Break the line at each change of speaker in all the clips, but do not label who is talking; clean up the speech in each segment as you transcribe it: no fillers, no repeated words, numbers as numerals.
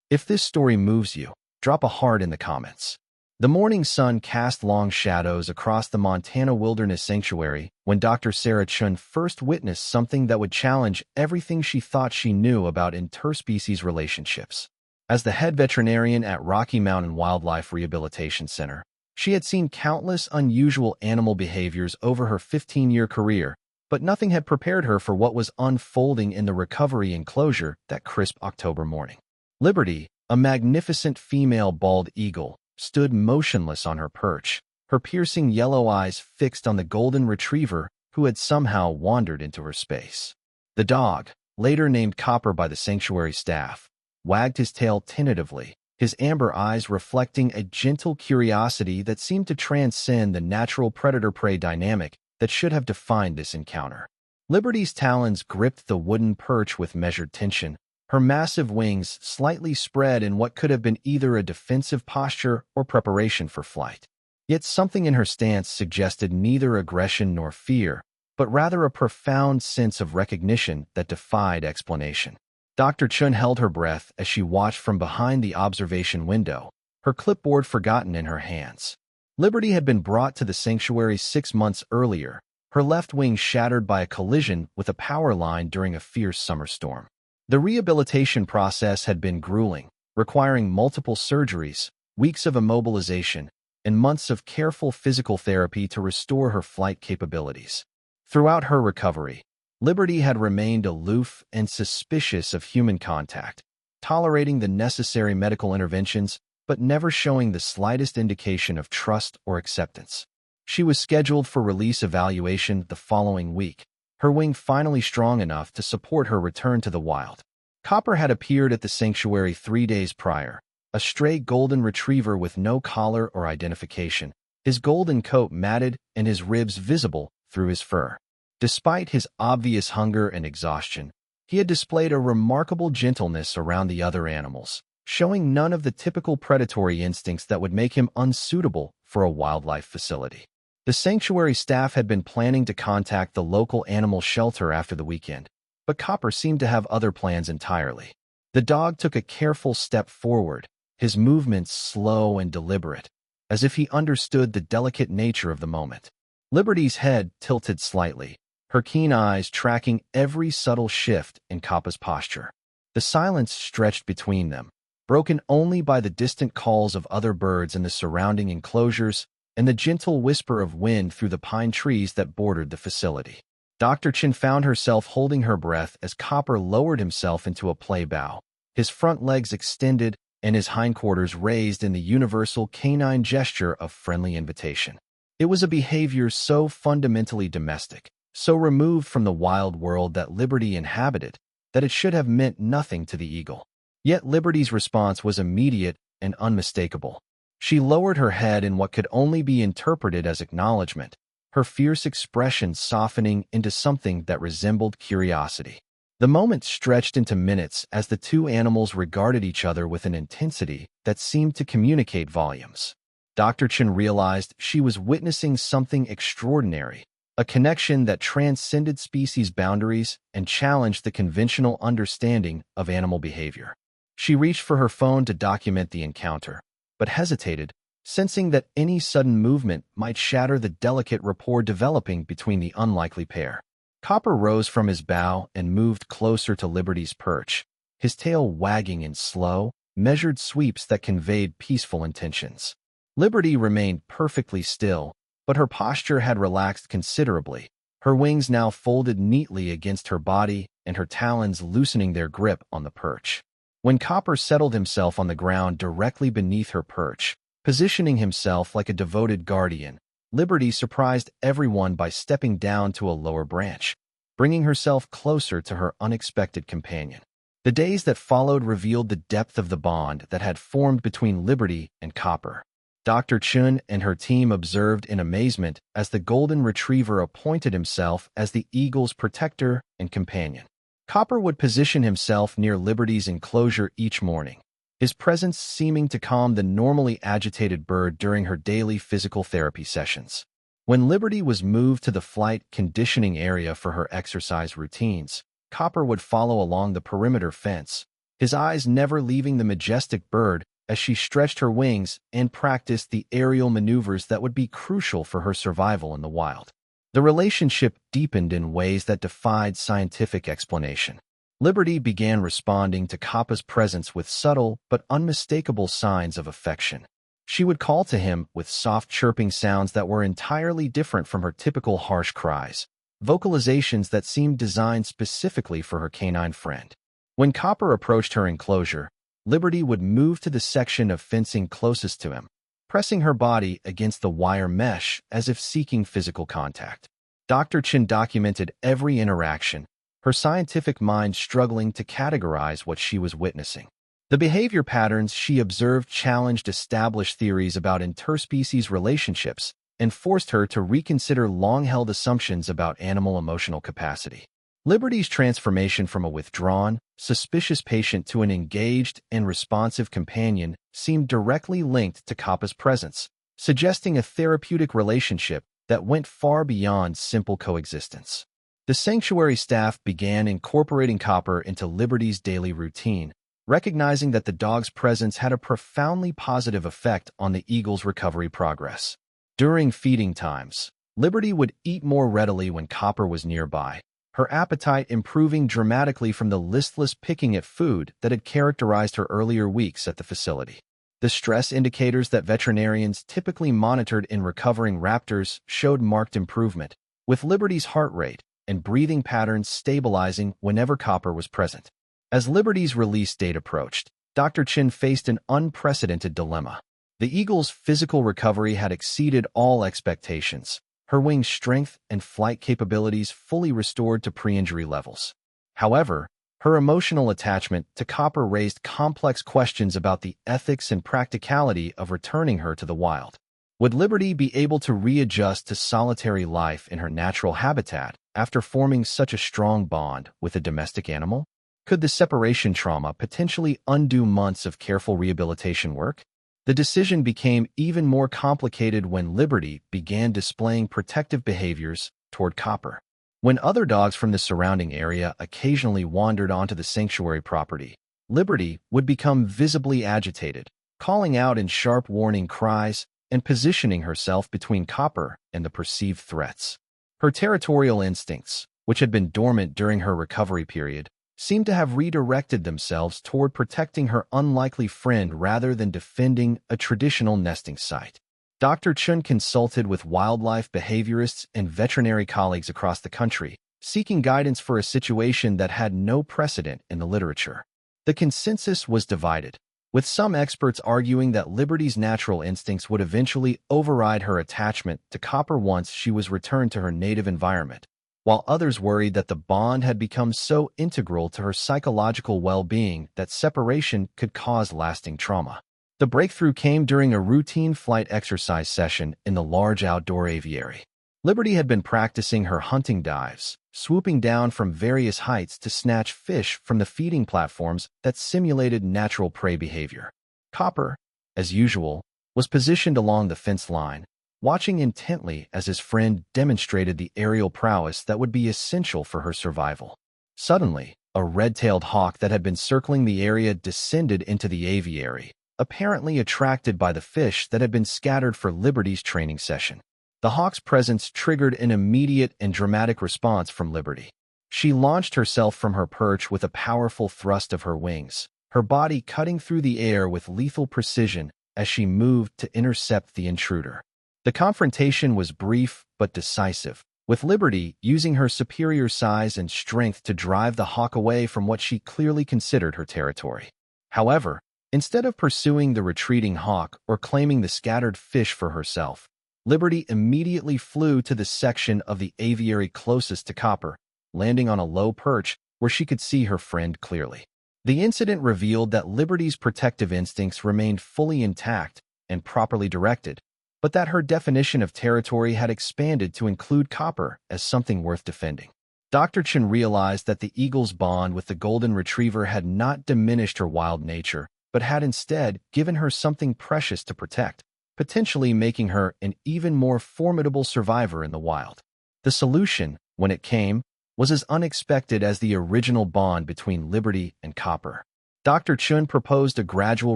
If this story moves you, drop a heart in the comments. The morning sun cast long shadows across the Montana Wilderness Sanctuary when Dr. Sarah Chun first witnessed something that would challenge everything she thought she knew about interspecies relationships. As the head veterinarian at Rocky Mountain Wildlife Rehabilitation Center, she had seen countless unusual animal behaviors over her 15-year career, but nothing had prepared her for what was unfolding in the recovery enclosure that crisp October morning. Liberty, a magnificent female bald eagle, stood motionless on her perch, her piercing yellow eyes fixed on the golden retriever who had somehow wandered into her space. The dog, later named Copper by the sanctuary staff, wagged his tail tentatively, his amber eyes reflecting a gentle curiosity that seemed to transcend the natural predator-prey dynamic that should have defined this encounter. Liberty's talons gripped the wooden perch with measured tension, her massive wings slightly spread in what could have been either a defensive posture or preparation for flight. Yet something in her stance suggested neither aggression nor fear, but rather a profound sense of recognition that defied explanation. Dr. Chun held her breath as she watched from behind the observation window, her clipboard forgotten in her hands. Liberty had been brought to the sanctuary 6 months earlier, her left wing shattered by a collision with a power line during a fierce summer storm. The rehabilitation process had been grueling, requiring multiple surgeries, weeks of immobilization, and months of careful physical therapy to restore her flight capabilities. Throughout her recovery, Liberty had remained aloof and suspicious of human contact, tolerating the necessary medical interventions but never showing the slightest indication of trust or acceptance. She was scheduled for release evaluation the following week, her wing finally strong enough to support her return to the wild. Copper had appeared at the sanctuary 3 days prior, a stray golden retriever with no collar or identification, his golden coat matted and his ribs visible through his fur. Despite his obvious hunger and exhaustion, he had displayed a remarkable gentleness around the other animals, showing none of the typical predatory instincts that would make him unsuitable for a wildlife facility. The sanctuary staff had been planning to contact the local animal shelter after the weekend, but Copper seemed to have other plans entirely. The dog took a careful step forward, his movements slow and deliberate, as if he understood the delicate nature of the moment. Liberty's head tilted slightly, her keen eyes tracking every subtle shift in Copper's posture. The silence stretched between them, broken only by the distant calls of other birds in the surrounding enclosures and the gentle whisper of wind through the pine trees that bordered the facility. Dr. Chin found herself holding her breath as Copper lowered himself into a play bow, his front legs extended and his hindquarters raised in the universal canine gesture of friendly invitation. It was a behavior so fundamentally domestic, so removed from the wild world that Liberty inhabited, that it should have meant nothing to the eagle. Yet Liberty's response was immediate and unmistakable. She lowered her head in what could only be interpreted as acknowledgement, her fierce expression softening into something that resembled curiosity. The moment stretched into minutes as the two animals regarded each other with an intensity that seemed to communicate volumes. Dr. Chen realized she was witnessing something extraordinary, a connection that transcended species boundaries and challenged the conventional understanding of animal behavior. She reached for her phone to document the encounter, but hesitated, sensing that any sudden movement might shatter the delicate rapport developing between the unlikely pair. Copper rose from his bow and moved closer to Liberty's perch, his tail wagging in slow, measured sweeps that conveyed peaceful intentions. Liberty remained perfectly still, but her posture had relaxed considerably, her wings now folded neatly against her body and her talons loosening their grip on the perch. When Copper settled himself on the ground directly beneath her perch, positioning himself like a devoted guardian, Liberty surprised everyone by stepping down to a lower branch, bringing herself closer to her unexpected companion. The days that followed revealed the depth of the bond that had formed between Liberty and Copper. Dr. Chun and her team observed in amazement as the golden retriever appointed himself as the eagle's protector and companion. Copper would position himself near Liberty's enclosure each morning, his presence seeming to calm the normally agitated bird during her daily physical therapy sessions. When Liberty was moved to the flight conditioning area for her exercise routines, Copper would follow along the perimeter fence, his eyes never leaving the majestic bird as she stretched her wings and practiced the aerial maneuvers that would be crucial for her survival in the wild. The relationship deepened in ways that defied scientific explanation. Liberty began responding to Kappa's presence with subtle but unmistakable signs of affection. She would call to him with soft chirping sounds that were entirely different from her typical harsh cries, vocalizations that seemed designed specifically for her canine friend. When Kappa approached her enclosure, Liberty would move to the section of fencing closest to him, pressing her body against the wire mesh as if seeking physical contact. Dr. Chen documented every interaction, her scientific mind struggling to categorize what she was witnessing. The behavior patterns she observed challenged established theories about interspecies relationships and forced her to reconsider long-held assumptions about animal emotional capacity. Liberty's transformation from a withdrawn, suspicious patient to an engaged and responsive companion seemed directly linked to Kappa's presence, suggesting a therapeutic relationship that went far beyond simple coexistence. The sanctuary staff began incorporating Kappa into Liberty's daily routine, recognizing that the dog's presence had a profoundly positive effect on the eagle's recovery progress. During feeding times, Liberty would eat more readily when Kappa was nearby, her appetite improving dramatically from the listless picking at food that had characterized her earlier weeks at the facility. The stress indicators that veterinarians typically monitored in recovering raptors showed marked improvement, with Liberty's heart rate and breathing patterns stabilizing whenever Kappa was present. As Liberty's release date approached, Dr. Chen faced an unprecedented dilemma. The eagle's physical recovery had exceeded all expectations, her wing strength and flight capabilities fully restored to pre-injury levels. However, her emotional attachment to Kappa raised complex questions about the ethics and practicality of returning her to the wild. Would Liberty be able to readjust to solitary life in her natural habitat after forming such a strong bond with a domestic animal? Could the separation trauma potentially undo months of careful rehabilitation work? The decision became even more complicated when Liberty began displaying protective behaviors toward Kappa. When other dogs from the surrounding area occasionally wandered onto the sanctuary property, Liberty would become visibly agitated, calling out in sharp warning cries and positioning herself between Kappa and the perceived threats. Her territorial instincts, which had been dormant during her recovery period, seemed to have redirected themselves toward protecting her unlikely friend rather than defending a traditional nesting site. Dr. Chun consulted with wildlife behaviorists and veterinary colleagues across the country, seeking guidance for a situation that had no precedent in the literature. The consensus was divided, with some experts arguing that Liberty's natural instincts would eventually override her attachment to Kappa once she was returned to her native environment, while others worried that the bond had become so integral to her psychological well-being that separation could cause lasting trauma. The breakthrough came during a routine flight exercise session in the large outdoor aviary. Liberty had been practicing her hunting dives, swooping down from various heights to snatch fish from the feeding platforms that simulated natural prey behavior. Kappa, as usual, was positioned along the fence line, watching intently as his friend demonstrated the aerial prowess that would be essential for her survival. Suddenly, a red-tailed hawk that had been circling the area descended into the aviary, apparently attracted by the fish that had been scattered for Liberty's training session. The hawk's presence triggered an immediate and dramatic response from Liberty. She launched herself from her perch with a powerful thrust of her wings, her body cutting through the air with lethal precision as she moved to intercept the intruder. The confrontation was brief but decisive, with Liberty using her superior size and strength to drive the hawk away from what she clearly considered her territory. However, instead of pursuing the retreating hawk or claiming the scattered fish for herself, Liberty immediately flew to the section of the aviary closest to Kappa, landing on a low perch where she could see her friend clearly. The incident revealed that Liberty's protective instincts remained fully intact and properly directed, but that her definition of territory had expanded to include Kappa as something worth defending. Dr. Chen realized that the eagle's bond with the golden retriever had not diminished her wild nature, but had instead given her something precious to protect, potentially making her an even more formidable survivor in the wild. The solution, when it came, was as unexpected as the original bond between Liberty and Kappa. Dr. Chun proposed a gradual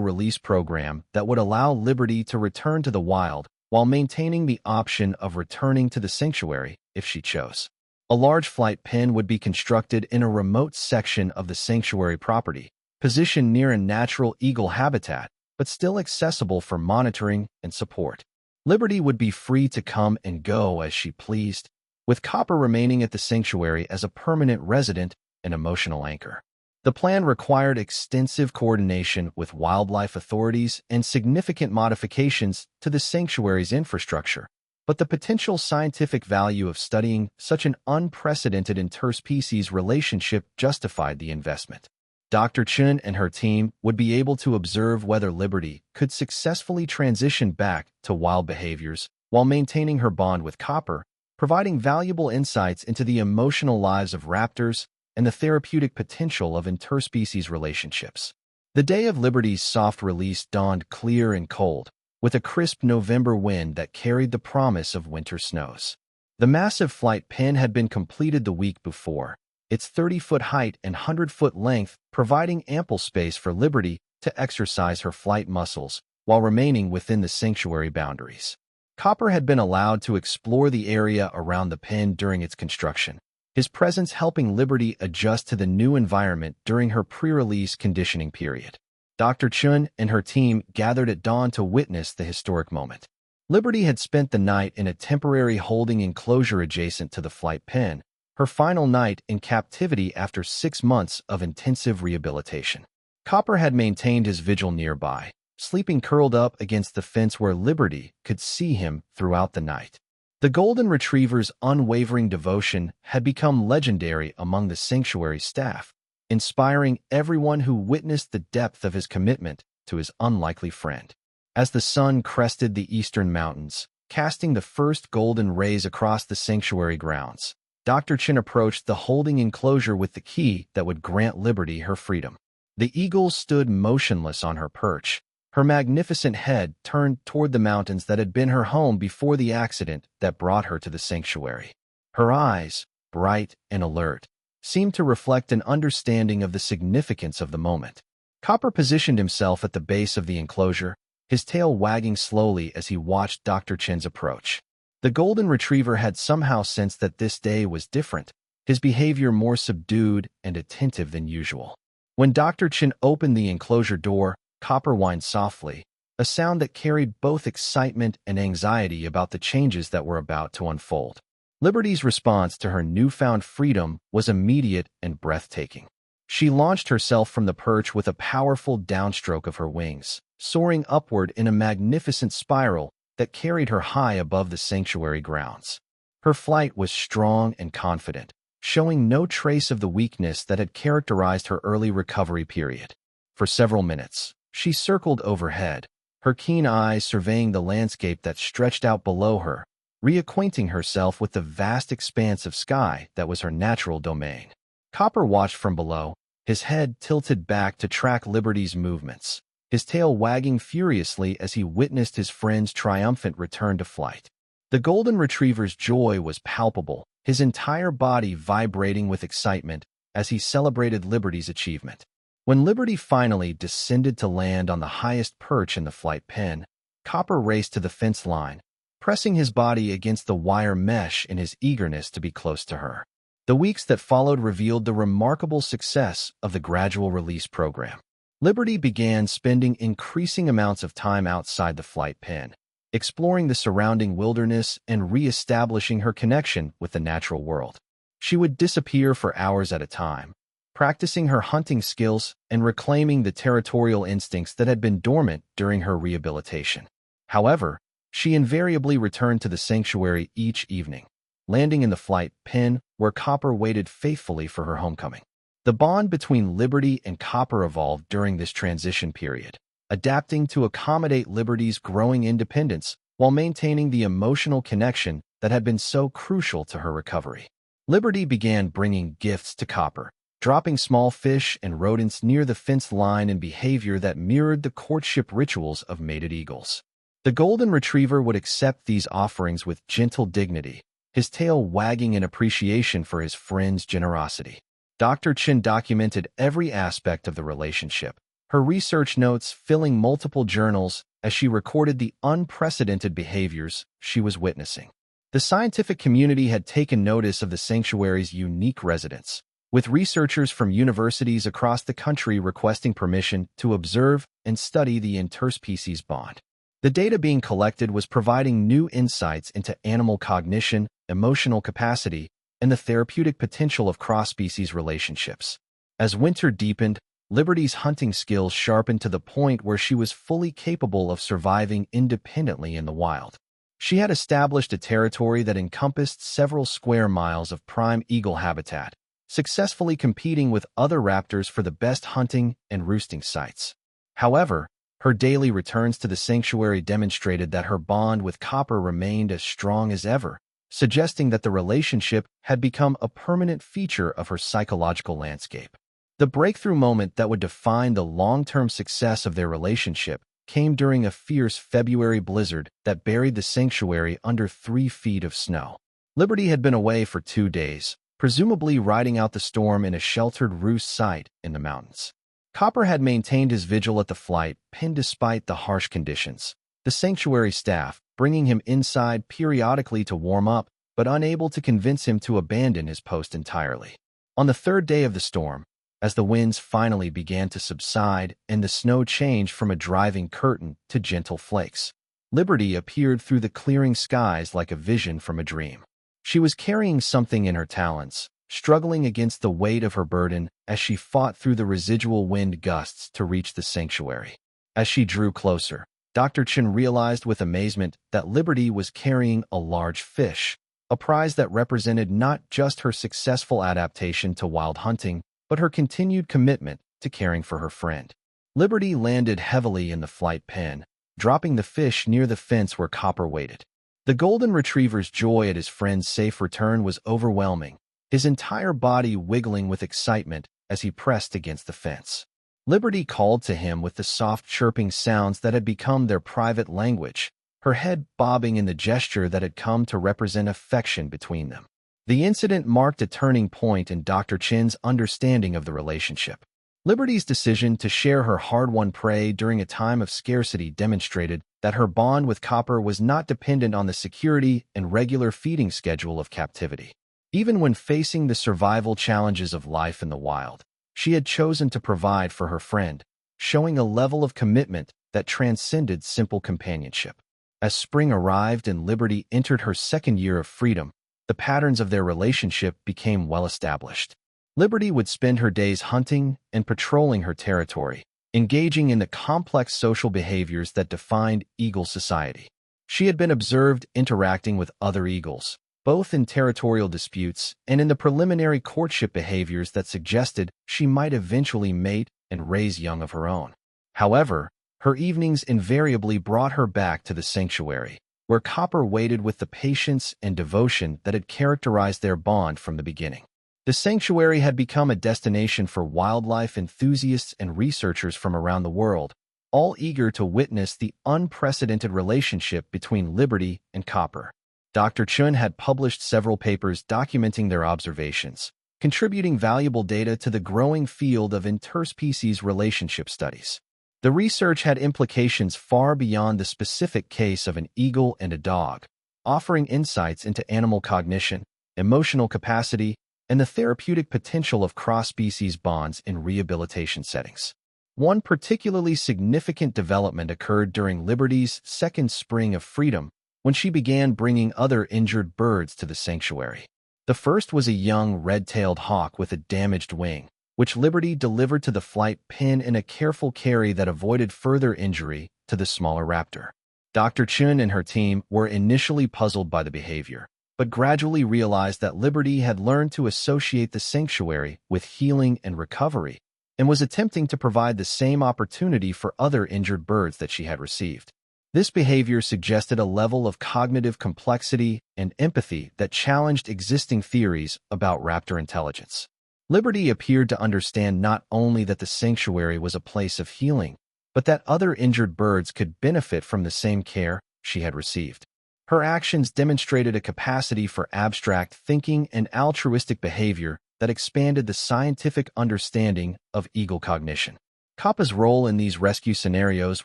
release program that would allow Liberty to return to the wild while maintaining the option of returning to the sanctuary if she chose. A large flight pen would be constructed in a remote section of the sanctuary property, positioned near a natural eagle habitat, but still accessible for monitoring and support. Liberty would be free to come and go as she pleased, with Copper remaining at the sanctuary as a permanent resident and emotional anchor. The plan required extensive coordination with wildlife authorities and significant modifications to the sanctuary's infrastructure, but the potential scientific value of studying such an unprecedented interspecies relationship justified the investment. Dr. Chun and her team would be able to observe whether Liberty could successfully transition back to wild behaviors while maintaining her bond with Copper, providing valuable insights into the emotional lives of raptors and the therapeutic potential of interspecies relationships. The day of Liberty's soft release dawned clear and cold, with a crisp November wind that carried the promise of winter snows. The massive flight pen had been completed the week before, its 30-foot height and 100-foot length providing ample space for Liberty to exercise her flight muscles while remaining within the sanctuary boundaries. Copper had been allowed to explore the area around the pen during its construction, his presence helping Liberty adjust to the new environment during her pre-release conditioning period. Dr. Chun and her team gathered at dawn to witness the historic moment. Liberty had spent the night in a temporary holding enclosure adjacent to the flight pen, her final night in captivity after 6 months of intensive rehabilitation. Copper had maintained his vigil nearby, sleeping curled up against the fence where Liberty could see him throughout the night. The golden retriever's unwavering devotion had become legendary among the sanctuary staff, inspiring everyone who witnessed the depth of his commitment to his unlikely friend. As the sun crested the eastern mountains, casting the first golden rays across the sanctuary grounds, Dr. Chin approached the holding enclosure with the key that would grant Liberty her freedom. The eagle stood motionless on her perch, her magnificent head turned toward the mountains that had been her home before the accident that brought her to the sanctuary. Her eyes, bright and alert, seemed to reflect an understanding of the significance of the moment. Copper positioned himself at the base of the enclosure, his tail wagging slowly as he watched Dr. Chin's approach. The golden retriever had somehow sensed that this day was different, his behavior more subdued and attentive than usual. When Dr. Chin opened the enclosure door, Copper whined softly, a sound that carried both excitement and anxiety about the changes that were about to unfold. Liberty's response to her newfound freedom was immediate and breathtaking. She launched herself from the perch with a powerful downstroke of her wings, soaring upward in a magnificent spiral that carried her high above the sanctuary grounds. Her flight was strong and confident, showing no trace of the weakness that had characterized her early recovery period. For several minutes, she circled overhead, her keen eyes surveying the landscape that stretched out below her, reacquainting herself with the vast expanse of sky that was her natural domain. Copper watched from below, his head tilted back to track Liberty's movements, his tail wagging furiously as he witnessed his friend's triumphant return to flight. The golden retriever's joy was palpable, his entire body vibrating with excitement as he celebrated Liberty's achievement. When Liberty finally descended to land on the highest perch in the flight pen, Copper raced to the fence line, pressing his body against the wire mesh in his eagerness to be close to her. The weeks that followed revealed the remarkable success of the gradual release program. Liberty began spending increasing amounts of time outside the flight pen, exploring the surrounding wilderness and re-establishing her connection with the natural world. She would disappear for hours at a time, practicing her hunting skills and reclaiming the territorial instincts that had been dormant during her rehabilitation. However, she invariably returned to the sanctuary each evening, landing in the flight pen where Copper waited faithfully for her homecoming. The bond between Liberty and Copper evolved during this transition period, adapting to accommodate Liberty's growing independence while maintaining the emotional connection that had been so crucial to her recovery. Liberty began bringing gifts to Copper, dropping small fish and rodents near the fence line in behavior that mirrored the courtship rituals of mated eagles. The golden retriever would accept these offerings with gentle dignity, his tail wagging in appreciation for his friend's generosity. Dr. Chen documented every aspect of the relationship, her research notes filling multiple journals as she recorded the unprecedented behaviors she was witnessing. The scientific community had taken notice of the sanctuary's unique residents, with researchers from universities across the country requesting permission to observe and study the interspecies bond. The data being collected was providing new insights into animal cognition, emotional capacity, and the therapeutic potential of cross-species relationships. As winter deepened, Liberty's hunting skills sharpened to the point where she was fully capable of surviving independently in the wild. She had established a territory that encompassed several square miles of prime eagle habitat, successfully competing with other raptors for the best hunting and roosting sites. However, her daily returns to the sanctuary demonstrated that her bond with Copper remained as strong as ever, suggesting that the relationship had become a permanent feature of her psychological landscape. The breakthrough moment that would define the long-term success of their relationship came during a fierce February blizzard that buried the sanctuary under 3 feet of snow. Liberty had been away for 2 days, presumably riding out the storm in a sheltered roost site in the mountains. Copper had maintained his vigil at the flight pen despite the harsh conditions, the sanctuary staff bringing him inside periodically to warm up, but unable to convince him to abandon his post entirely. On the 3rd day of the storm, as the winds finally began to subside and the snow changed from a driving curtain to gentle flakes, Liberty appeared through the clearing skies like a vision from a dream. She was carrying something in her talons, struggling against the weight of her burden as she fought through the residual wind gusts to reach the sanctuary. As she drew closer, Dr. Chen realized with amazement that Liberty was carrying a large fish, a prize that represented not just her successful adaptation to wild hunting, but her continued commitment to caring for her friend. Liberty landed heavily in the flight pen, dropping the fish near the fence where Copper waited. The golden retriever's joy at his friend's safe return was overwhelming, his entire body wiggling with excitement as he pressed against the fence. Liberty called to him with the soft chirping sounds that had become their private language, her head bobbing in the gesture that had come to represent affection between them. The incident marked a turning point in Dr. Chen's understanding of the relationship. Liberty's decision to share her hard-won prey during a time of scarcity demonstrated that her bond with Copper was not dependent on the security and regular feeding schedule of captivity. Even when facing the survival challenges of life in the wild, she had chosen to provide for her friend, showing a level of commitment that transcended simple companionship. As spring arrived and Liberty entered her 2nd year of freedom, the patterns of their relationship became well established. Liberty would spend her days hunting and patrolling her territory, engaging in the complex social behaviors that defined eagle society. She had been observed interacting with other eagles, both in territorial disputes and in the preliminary courtship behaviors that suggested she might eventually mate and raise young of her own. However, her evenings invariably brought her back to the sanctuary, where Copper waited with the patience and devotion that had characterized their bond from the beginning. The sanctuary had become a destination for wildlife enthusiasts and researchers from around the world, all eager to witness the unprecedented relationship between Liberty and Copper. Dr. Chen had published several papers documenting their observations, contributing valuable data to the growing field of interspecies relationship studies. The research had implications far beyond the specific case of an eagle and a dog, offering insights into animal cognition, emotional capacity, and the therapeutic potential of cross-species bonds in rehabilitation settings. One particularly significant development occurred during Liberty's 2nd spring of freedom, when she began bringing other injured birds to the sanctuary. The first was a young red-tailed hawk with a damaged wing, which Liberty delivered to the flight pen in a careful carry that avoided further injury to the smaller raptor. Dr. Chen and her team were initially puzzled by the behavior, but gradually realized that Liberty had learned to associate the sanctuary with healing and recovery, and was attempting to provide the same opportunity for other injured birds that she had received. This behavior suggested a level of cognitive complexity and empathy that challenged existing theories about raptor intelligence. Liberty appeared to understand not only that the sanctuary was a place of healing, but that other injured birds could benefit from the same care she had received. Her actions demonstrated a capacity for abstract thinking and altruistic behavior that expanded the scientific understanding of eagle cognition. Kappa's role in these rescue scenarios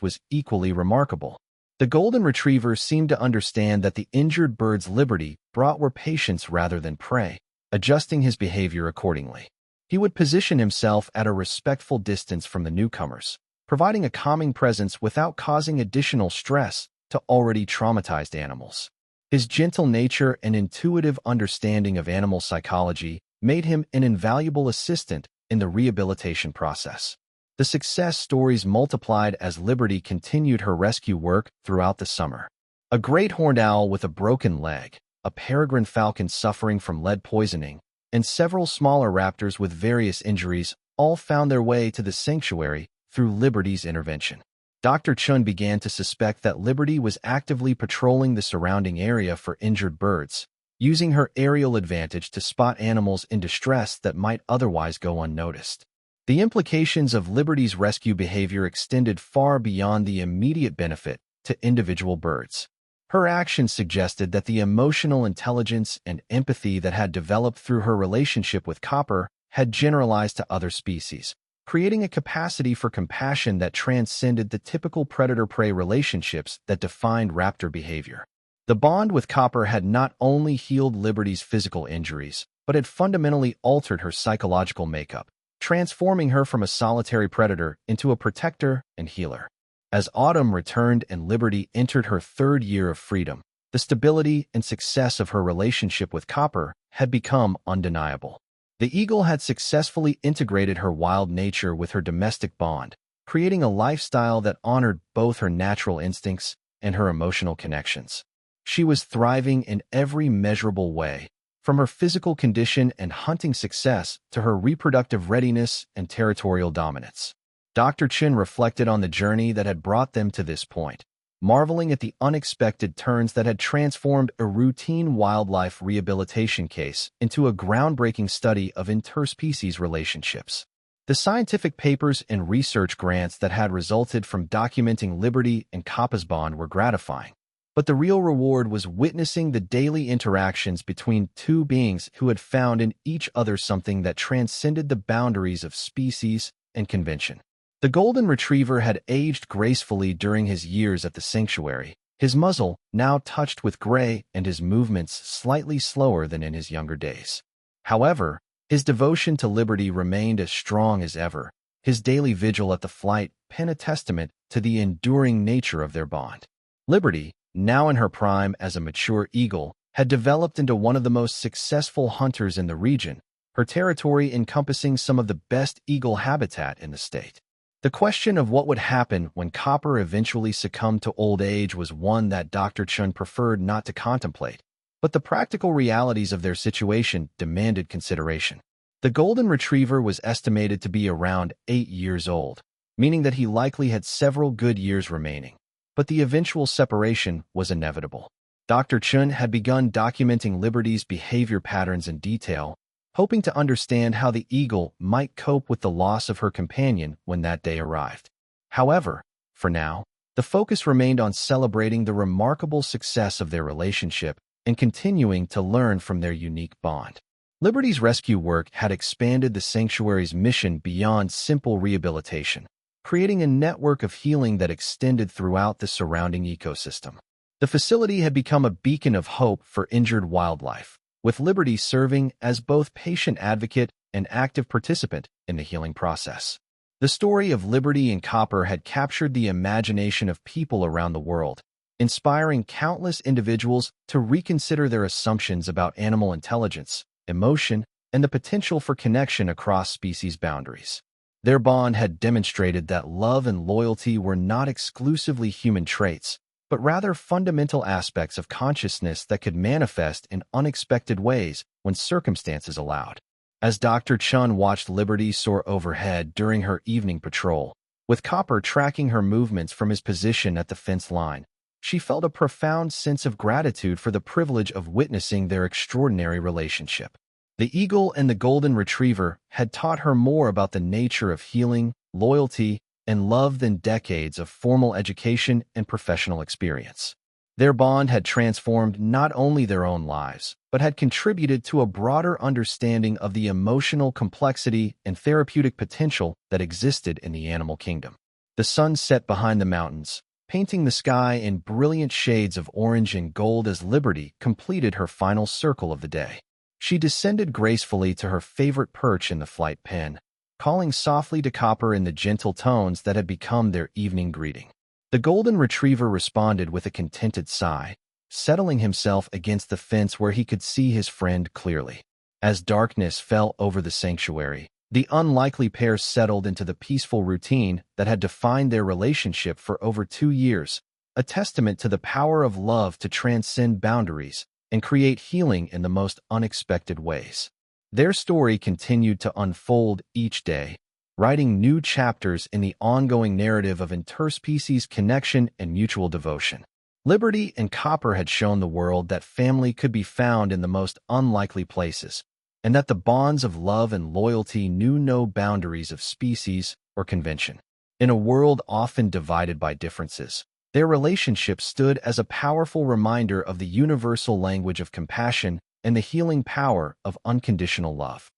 was equally remarkable. The golden retriever seemed to understand that the injured bird's liberty brought were patience rather than prey, adjusting his behavior accordingly. He would position himself at a respectful distance from the newcomers, providing a calming presence without causing additional stress to already traumatized animals. His gentle nature and intuitive understanding of animal psychology made him an invaluable assistant in the rehabilitation process. The success stories multiplied as Liberty continued her rescue work throughout the summer. A great horned owl with a broken leg, a peregrine falcon suffering from lead poisoning, and several smaller raptors with various injuries all found their way to the sanctuary through Liberty's intervention. Dr. Chun began to suspect that Liberty was actively patrolling the surrounding area for injured birds, using her aerial advantage to spot animals in distress that might otherwise go unnoticed. The implications of Liberty's rescue behavior extended far beyond the immediate benefit to individual birds. Her actions suggested that the emotional intelligence and empathy that had developed through her relationship with Copper had generalized to other species, creating a capacity for compassion that transcended the typical predator-prey relationships that defined raptor behavior. The bond with Copper had not only healed Liberty's physical injuries, but had fundamentally altered her psychological makeup, transforming her from a solitary predator into a protector and healer. As autumn returned and Liberty entered her third year of freedom, the stability and success of her relationship with Copper had become undeniable. The eagle had successfully integrated her wild nature with her domestic bond, creating a lifestyle that honored both her natural instincts and her emotional connections. She was thriving in every measurable way, from her physical condition and hunting success to her reproductive readiness and territorial dominance. Dr. Chin reflected on the journey that had brought them to this point, marveling at the unexpected turns that had transformed a routine wildlife rehabilitation case into a groundbreaking study of interspecies relationships. The scientific papers and research grants that had resulted from documenting Liberty and Kappa's bond were gratifying, but the real reward was witnessing the daily interactions between two beings who had found in each other something that transcended the boundaries of species and convention. The golden retriever had aged gracefully during his years at the sanctuary, his muzzle now touched with gray and his movements slightly slower than in his younger days. However, his devotion to Liberty remained as strong as ever. His daily vigil at the flight pen a testament to the enduring nature of their bond. Liberty, now in her prime as a mature eagle, had developed into one of the most successful hunters in the region, her territory encompassing some of the best eagle habitat in the state. The question of what would happen when Copper eventually succumbed to old age was one that Dr. Chun preferred not to contemplate, but the practical realities of their situation demanded consideration. The golden retriever was estimated to be around 8 years old, meaning that he likely had several good years remaining, but the eventual separation was inevitable. Dr. Chun had begun documenting Liberty's behavior patterns in detail, hoping to understand how the eagle might cope with the loss of her companion when that day arrived. However, for now, the focus remained on celebrating the remarkable success of their relationship and continuing to learn from their unique bond. Liberty's rescue work had expanded the sanctuary's mission beyond simple rehabilitation, creating a network of healing that extended throughout the surrounding ecosystem. The facility had become a beacon of hope for injured wildlife, with Liberty serving as both patient advocate and active participant in the healing process. The story of Liberty and Copper had captured the imagination of people around the world, inspiring countless individuals to reconsider their assumptions about animal intelligence, emotion, and the potential for connection across species boundaries. Their bond had demonstrated that love and loyalty were not exclusively human traits, but rather fundamental aspects of consciousness that could manifest in unexpected ways when circumstances allowed. As Dr. Chun watched Liberty soar overhead during her evening patrol, with Copper tracking her movements from his position at the fence line, she felt a profound sense of gratitude for the privilege of witnessing their extraordinary relationship. The eagle and the golden retriever had taught her more about the nature of healing, loyalty, and love than decades of formal education and professional experience. Their bond had transformed not only their own lives, but had contributed to a broader understanding of the emotional complexity and therapeutic potential that existed in the animal kingdom. The sun set behind the mountains, painting the sky in brilliant shades of orange and gold as Liberty completed her final circle of the day. She descended gracefully to her favorite perch in the flight pen, calling softly to Copper in the gentle tones that had become their evening greeting. The golden retriever responded with a contented sigh, settling himself against the fence where he could see his friend clearly. As darkness fell over the sanctuary, the unlikely pair settled into the peaceful routine that had defined their relationship for over 2 years, a testament to the power of love to transcend boundaries and create healing in the most unexpected ways. Their story continued to unfold each day, writing new chapters in the ongoing narrative of interspecies connection and mutual devotion. Liberty and Copper had shown the world that family could be found in the most unlikely places, and that the bonds of love and loyalty knew no boundaries of species or convention. In a world often divided by differences, their relationship stood as a powerful reminder of the universal language of compassion and the healing power of unconditional love.